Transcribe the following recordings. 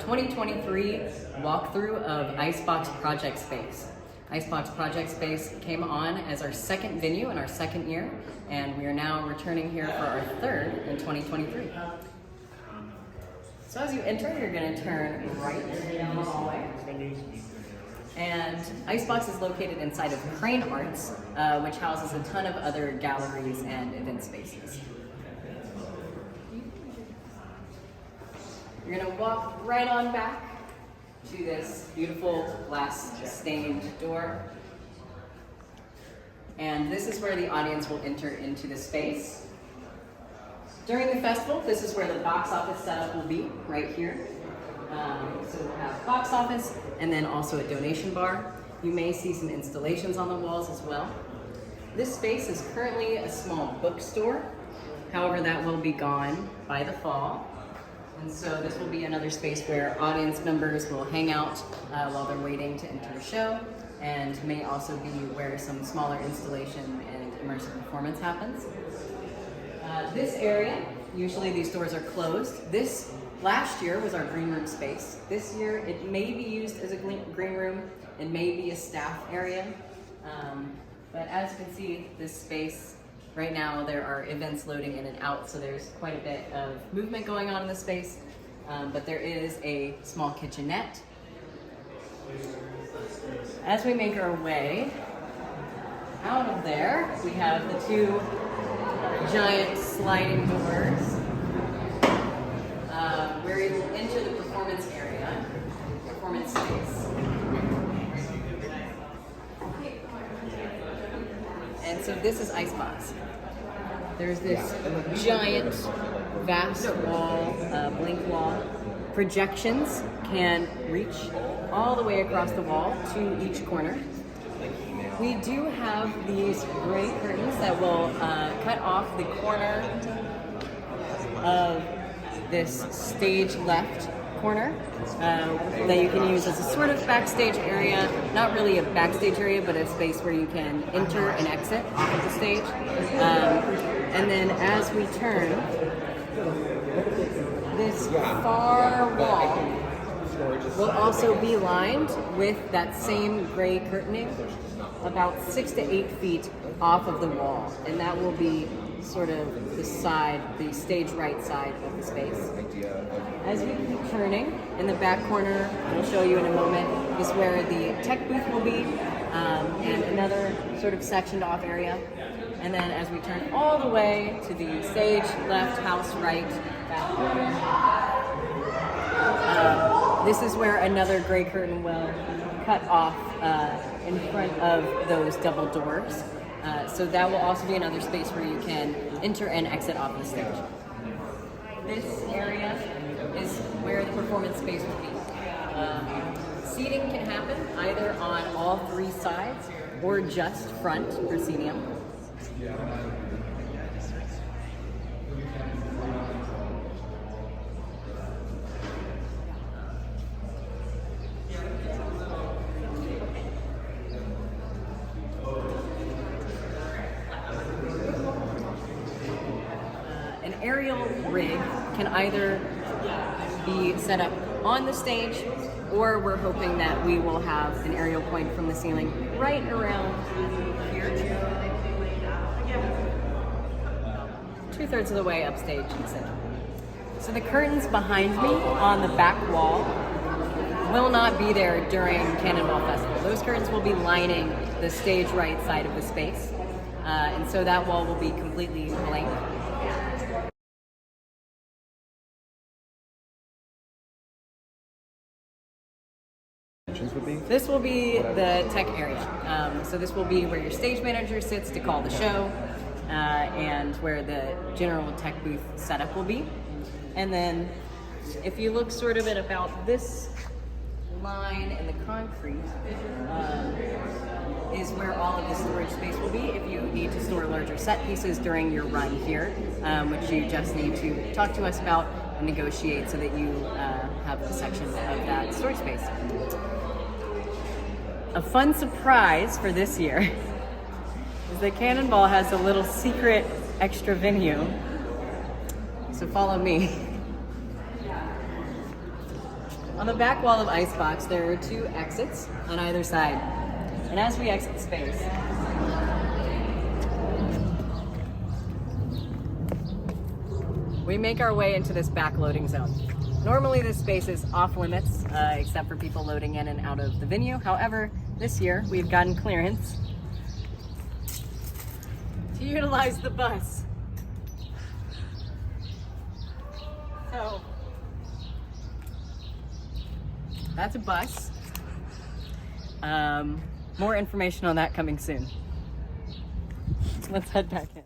2023 walkthrough of Icebox Project Space. Icebox Project Space came on as our second venue in our second year, and we are now returning here for our third in 2023. So as you enter, you're going to turn right down the hallway. And Icebox is located inside of Crane Arts, which houses a ton of other galleries and event spaces. You're going to walk right on back to this beautiful glass stained door. And this is where the audience will enter into the space. During the festival, this is where the box office setup will be, right here. So we'll have box office and then also a donation bar. You may see some installations on the walls as well. This space is currently a small bookstore. However, that will be gone by the fall. And so this will be another space where audience members will hang out while they're waiting to enter the show, and may also be where some smaller installation and immersive performance happens. This area, usually these doors are closed. This last year was our green room space. This year it may be used as a green room. It may be a staff area. But as you can see, this space, right now there are events loading in and out, so there's quite a bit of movement going on in the space. But there is a small kitchenette. As we make our way out of there, we have the two giant sliding doors where you will enter the performance area, performance space. And so this is Icebox. There's this giant, vast wall, blink wall. Projections can reach all the way across the wall to each corner. We do have these gray curtains that will cut off the corner of this stage left corner that you can use as a sort of backstage area. Not really a backstage area, but a space where you can enter and exit off of the stage. And then as we turn, this far wall will also be lined with that same gray curtaining about 6 to 8 feet off of the wall, and that will be sort of the side, the stage right side of the space. As we keep turning, in the back corner, we'll show you in a moment, is where the tech booth will be, and another sort of sectioned off area. And then as we turn all the way to the stage left, house right, back corner, this is where another gray curtain will cut off in front of those double doors. So that will also be another space where you can enter and exit off the stage. This area is where the performance space will be. Seating can happen either on all three sides or just front proscenium. An aerial rig can either be set up on the stage, or we're hoping that we will have an aerial point from the ceiling right around here, 2/3 of the way upstage in the center. So the curtains behind me on the back wall will not be there during Cannonball Festival. Those curtains will be lining the stage right side of the space, and so that wall will be completely blank. This will be the tech area. So this will be where your stage manager sits to call the show, and where the general tech booth setup will be. And then if you look sort of at about this line in the concrete, is where all of the storage space will be if you need to store larger set pieces during your run here, which you just need to talk to us about and negotiate so that you have a section of that storage space. A fun surprise for this year is that Cannonball has a little secret extra venue. So follow me. On the back wall of Icebox, there are 2 exits on either side. And as we exit the space, we make our way into this back loading zone. Normally this space is off limits, except for people loading in and out of the venue. However, this year we've gotten clearance to utilize the bus. So, that's a bus. More information on that coming soon. Let's head back in.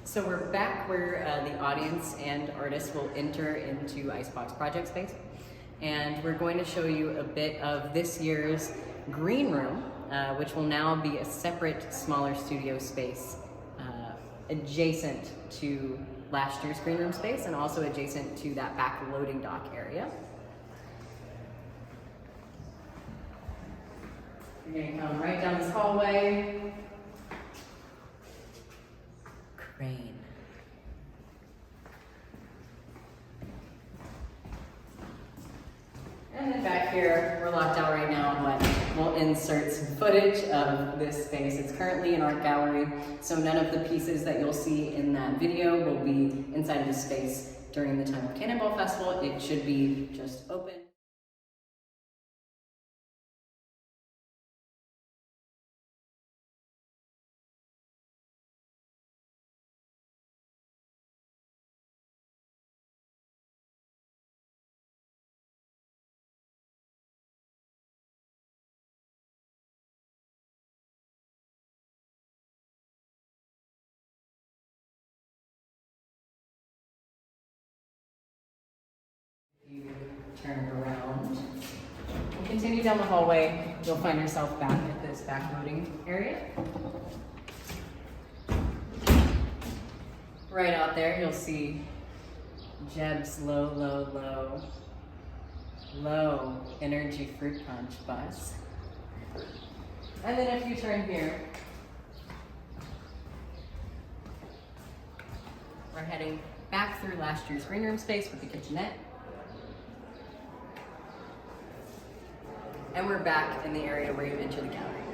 So we're back where the audience and artists will enter into Icebox project space. And we're going to show you a bit of this year's green room, which will now be a separate, smaller studio space adjacent to last year's green room space and also adjacent to that back loading dock area. You're going to come right down this hallway. Crane. And then back here, we're locked out right now, but we'll insert some footage of this space. It's currently an art gallery, so none of the pieces that you'll see in that video will be inside of this space during the time of Cannonball Festival. It should be just open. You turn around and continue down the hallway, you'll find yourself back at this back loading area. Right out there, you'll see Jeb's low energy fruit punch bus. And then if you turn here, we're heading back through last year's green room space with the kitchenette. And we're back in the area where you enter the gallery.